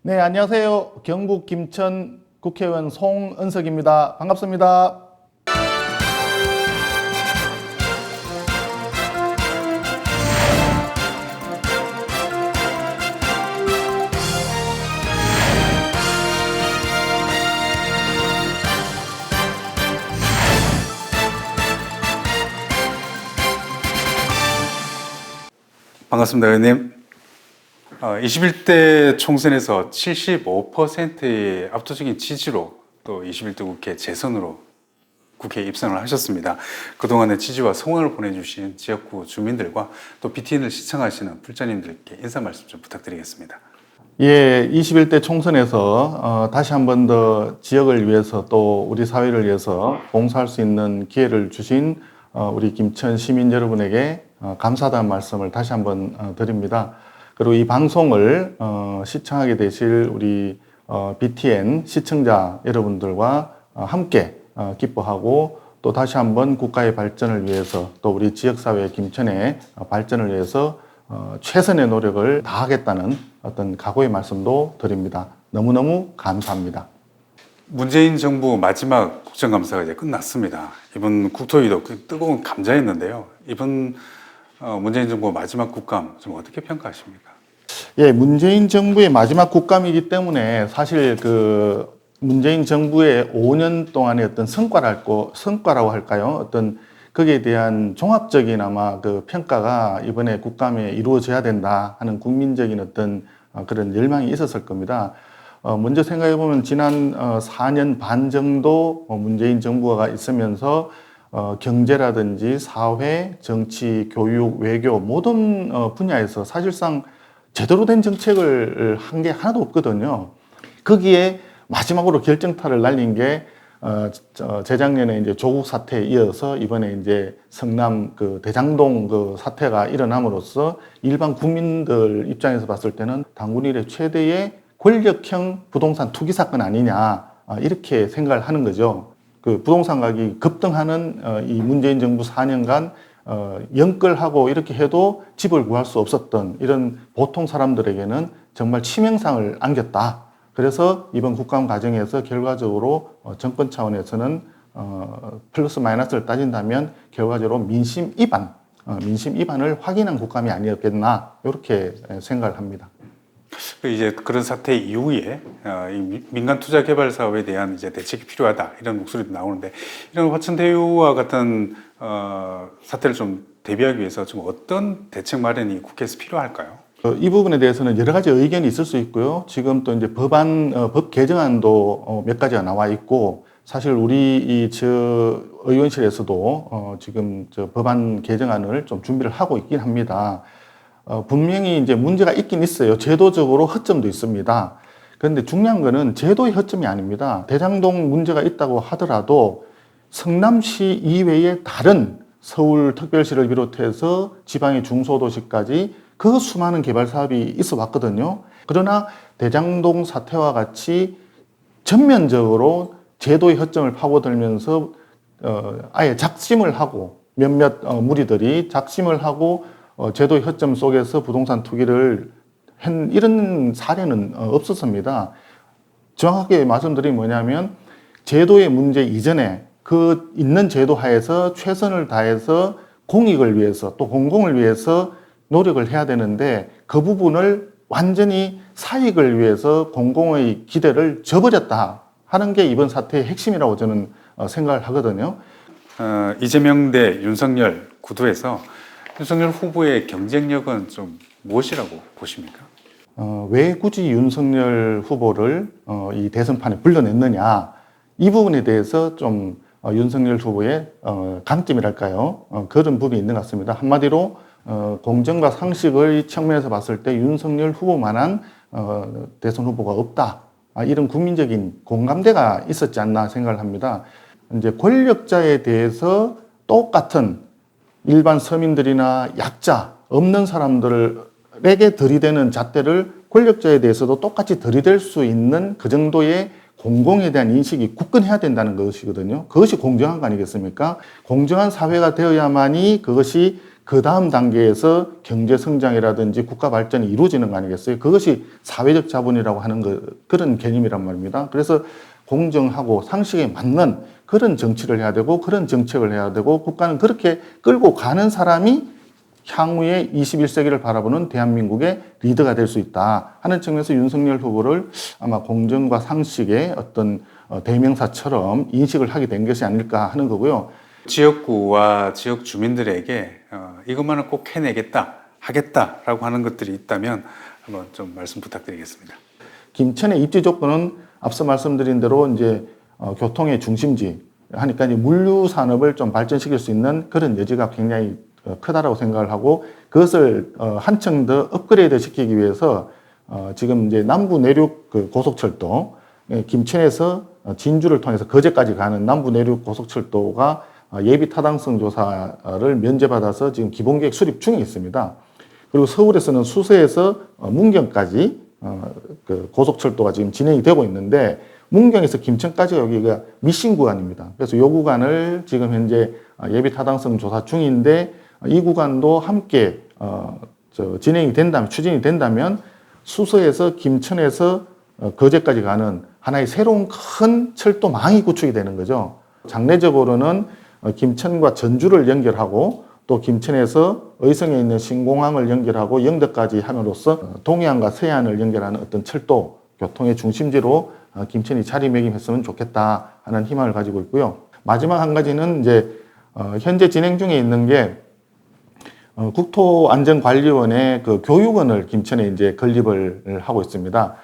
네, 안녕하세요. 경북 김천 국회의원 송은석입니다. 반갑습니다. 반갑습니다, 의원님. 21대 총선에서 75%의 압도적인 지지로 또 21대 국회 재선으로 국회에 입성을 하셨습니다. 그동안의 지지와 성원을 보내주신 지역구 주민들과 또 BTN을 시청하시는 불자님들께 인사 말씀 좀 부탁드리겠습니다. 예, 21대 총선에서 다시 한 번 더 지역을 위해서 또 우리 사회를 위해서 봉사할 수 있는 기회를 주신 우리 김천 시민 여러분에게 감사하다는 말씀을 다시 한번 드립니다. 그리고 이 방송을 시청하게 되실 우리 BTN 시청자 여러분들과 함께 기뻐하고 또 다시 한번 국가의 발전을 위해서 또 우리 지역사회 김천의 발전을 위해서 최선의 노력을 다하겠다는 어떤 각오의 말씀도 드립니다. 너무너무 감사합니다. 문재인 정부 마지막 국정감사가 이제 끝났습니다. 이번 국토위도 뜨거운 감자였는데요. 이번 문재인 정부 마지막 국감 좀 어떻게 평가하십니까? 예, 문재인 정부의 마지막 국감이기 때문에 사실 그 문재인 정부의 5년 동안의 어떤 성과라고 할까요? 어떤 거기에 대한 종합적인 아마 그 평가가 이번에 국감에 이루어져야 된다 하는 국민적인 어떤 그런 열망이 있었을 겁니다. 먼저 생각해 보면 지난 4년 반 정도 문재인 정부가 있으면서 경제라든지 사회, 정치, 교육, 외교 모든 분야에서 사실상 제대로 된 정책을 한 게 하나도 없거든요. 거기에 마지막으로 결정타를 날린 게 재작년에 이제 조국 사태에 이어서 이번에 이제 성남 그 대장동 그 사태가 일어남으로써 일반 국민들 입장에서 봤을 때는 당군 이래 최대의 권력형 부동산 투기 사건 아니냐 이렇게 생각을 하는 거죠. 그 부동산 가격이 급등하는 이 문재인 정부 4년간 연끌하고 이렇게 해도 집을 구할 수 없었던 이런 보통 사람들에게는 정말 치명상을 안겼다. 그래서 이번 국감 과정에서 결과적으로 정권 차원에서는 플러스 마이너스를 따진다면 결과적으로 민심 위반을 확인한 국감이 아니었겠나 이렇게 생각을 합니다. 이제 그런 사태 이후에 민간 투자 개발 사업에 대한 이제 대책이 필요하다 이런 목소리도 나오는데 이런 화천대유와 같은 사태를 좀 대비하기 위해서 좀 어떤 대책 마련이 국회에서 필요할까요? 이 부분에 대해서는 여러 가지 의견이 있을 수 있고요. 지금 또 이제 법 개정안도 몇 가지가 나와 있고, 사실 우리 의원실에서도 지금 법안 개정안을 좀 준비를 하고 있긴 합니다. 분명히 이제 문제가 있긴 있어요. 제도적으로 허점도 있습니다. 그런데 중요한 거는 제도의 허점이 아닙니다. 대장동 문제가 있다고 하더라도 성남시 이외의 다른 서울특별시를 비롯해서 지방의 중소도시까지 그 수많은 개발 사업이 있어 왔거든요. 그러나 대장동 사태와 같이 전면적으로 제도의 허점을 파고들면서 아예 작심을 하고 몇몇 무리들이 작심을 하고 제도의 허점 속에서 부동산 투기를 한 이런 사례는 없었습니다. 정확하게 말씀드리면 뭐냐면 제도의 문제 이전에 그 있는 제도 하에서 최선을 다해서 공익을 위해서 또 공공을 위해서 노력을 해야 되는데 그 부분을 완전히 사익을 위해서 공공의 기대를 저버렸다 하는 게 이번 사태의 핵심이라고 저는 생각을 하거든요. 이재명 대 윤석열 구도에서 윤석열 후보의 경쟁력은 좀 무엇이라고 보십니까? 왜 굳이 윤석열 후보를 이 대선판에 불러냈느냐 이 부분에 대해서 좀 윤석열 후보의 강점이랄까요? 그런 부분이 있는 것 같습니다. 한마디로 공정과 상식의 측면에서 봤을 때 윤석열 후보만한 대선 후보가 없다. 이런 국민적인 공감대가 있었지 않나 생각을 합니다. 이제 권력자에 대해서 똑같은 일반 서민들이나 약자, 없는 사람들에게 들이대는 잣대를 권력자에 대해서도 똑같이 들이댈 수 있는 그 정도의 공공에 대한 인식이 굳건해야 된다는 것이거든요. 그것이 공정한 거 아니겠습니까? 공정한 사회가 되어야만이 그것이 그 다음 단계에서 경제 성장이라든지 국가 발전이 이루어지는 거 아니겠어요? 그것이 사회적 자본이라고 하는 그런 개념이란 말입니다. 그래서 공정하고 상식에 맞는 그런 정치를 해야 되고 그런 정책을 해야 되고 국가는 그렇게 끌고 가는 사람이 향후에 21세기를 바라보는 대한민국의 리더가 될 수 있다 하는 측면에서 윤석열 후보를 아마 공정과 상식의 어떤 대명사처럼 인식을 하게 된 것이 아닐까 하는 거고요. 지역구와 지역 주민들에게 이것만은 꼭 해내겠다, 하겠다라고 하는 것들이 있다면 한번 좀 말씀 부탁드리겠습니다. 김천의 입지 조건은 앞서 말씀드린 대로 이제 교통의 중심지 하니까 이제 물류 산업을 좀 발전시킬 수 있는 그런 여지가 굉장히 크다라고 생각을 하고 그것을 한층 더 업그레이드 시키기 위해서 지금 이제 남부 내륙 그 고속철도 김천에서 진주를 통해서 거제까지 가는 남부 내륙 고속철도가 예비 타당성 조사를 면제받아서 지금 기본계획 수립 중에 있습니다. 그리고 서울에서는 수서에서 문경까지 그 고속철도가 지금 진행이 되고 있는데 문경에서 김천까지가 여기가 미신 구간입니다. 그래서 이 구간을 지금 현재 예비 타당성 조사 중인데 이 구간도 함께 진행이 된다면 추진이 된다면 수서에서 김천에서 거제까지 가는 하나의 새로운 큰 철도망이 구축이 되는 거죠. 장래적으로는 김천과 전주를 연결하고 또 김천에서 의성에 있는 신공항을 연결하고 영덕까지 함으로써 동해안과 서해안을 연결하는 어떤 철도 교통의 중심지로 김천이 자리매김했으면 좋겠다 하는 희망을 가지고 있고요. 마지막 한 가지는 이제 현재 진행 중에 있는 게 국토안전관리원의 그 교육원을 김천에 이제 건립을 하고 있습니다.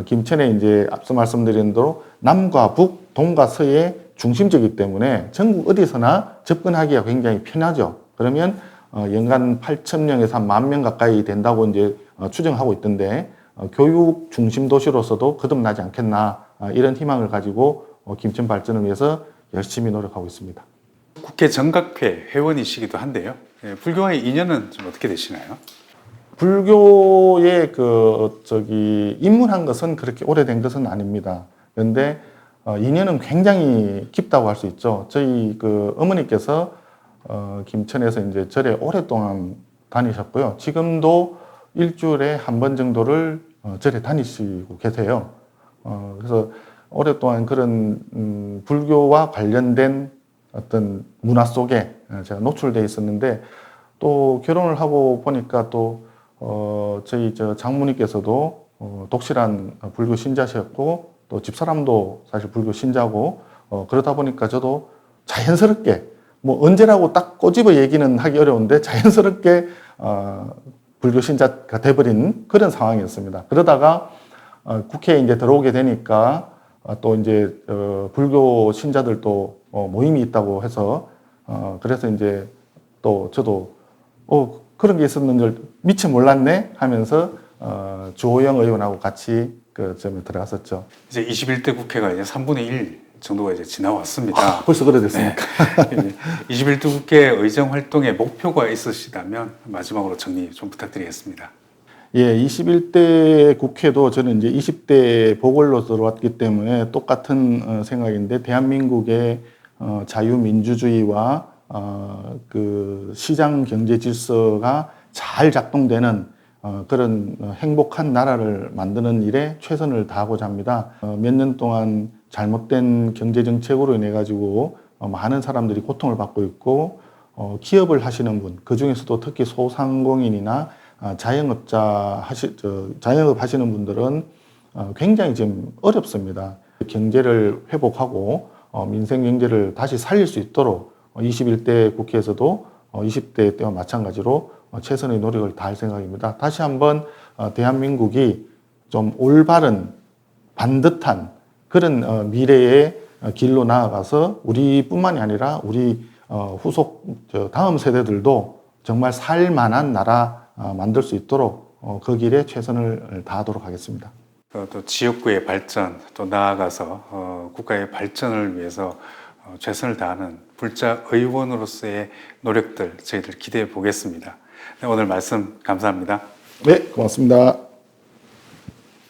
김천에 이제 앞서 말씀드린 대로 남과 북, 동과 서의 중심지이기 때문에 전국 어디서나 접근하기가 굉장히 편하죠. 그러면 연간 8,000명에서 한 10,000명 가까이 된다고 이제 추정하고 있던데 교육 중심 도시로서도 거듭나지 않겠나 이런 희망을 가지고 김천 발전을 위해서 열심히 노력하고 있습니다. 국회 정각회 회원이시기도 한데요. 불교와의 인연은 좀 어떻게 되시나요? 불교에 입문한 것은 그렇게 오래된 것은 아닙니다. 그런데 인연은 굉장히 깊다고 할 수 있죠. 저희 그 어머니께서 김천에서 이제 절에 오랫동안 다니셨고요. 지금도 일주일에 한 번 정도를 절에 다니시고 계세요. 그래서 오랫동안 그런 불교와 관련된 어떤 문화 속에 제가 노출되어 있었는데 또 결혼을 하고 보니까 또 저희 장모님께서도 독실한 불교 신자셨고 또 집사람도 사실 불교 신자고 그러다 보니까 저도 자연스럽게 뭐 언제라고 딱 꼬집어 얘기는 하기 어려운데 자연스럽게 불교 신자가 돼버린 그런 상황이었습니다. 그러다가 국회에 이제 들어오게 되니까 또 이제 불교 신자들도 모임이 있다고 해서 그래서 이제 또 저도 그런 게 있었는 줄 미처 몰랐네 하면서 주호영 의원하고 같이 그 점에 들어갔었죠. 이제 21대 국회가 이제 3분의 1 정도가 이제 지나왔습니다. 벌써 그래 됐습니까? 네. 21대 국회 의정 활동에 목표가 있으시다면 마지막으로 정리 좀 부탁드리겠습니다. 예, 21대 국회도 저는 이제 20대 보궐로 들어왔기 때문에 똑같은 생각인데 대한민국의 자유민주주의와 그 시장 경제 질서가 잘 작동되는 그런 행복한 나라를 만드는 일에 최선을 다하고자 합니다. 몇 년 동안 잘못된 경제 정책으로 인해 가지고 많은 사람들이 고통을 받고 있고 기업을 하시는 분, 그 중에서도 특히 소상공인이나 자영업 하시는 분들은 굉장히 지금 어렵습니다. 경제를 회복하고 민생 경제를 다시 살릴 수 있도록 21대 국회에서도 20대 때와 마찬가지로 최선의 노력을 다할 생각입니다. 다시 한번 대한민국이 좀 올바른 반듯한 그런 미래의 길로 나아가서 우리뿐만이 아니라 우리 후속 다음 세대들도 정말 살만한 나라 만들 수 있도록 그 길에 최선을 다하도록 하겠습니다. 또 지역구의 발전, 또 나아가서 국가의 발전을 위해서 최선을 다하는 불자 의원으로서의 노력들 저희들 기대해 보겠습니다. 네, 오늘 말씀 감사합니다. 네, 고맙습니다.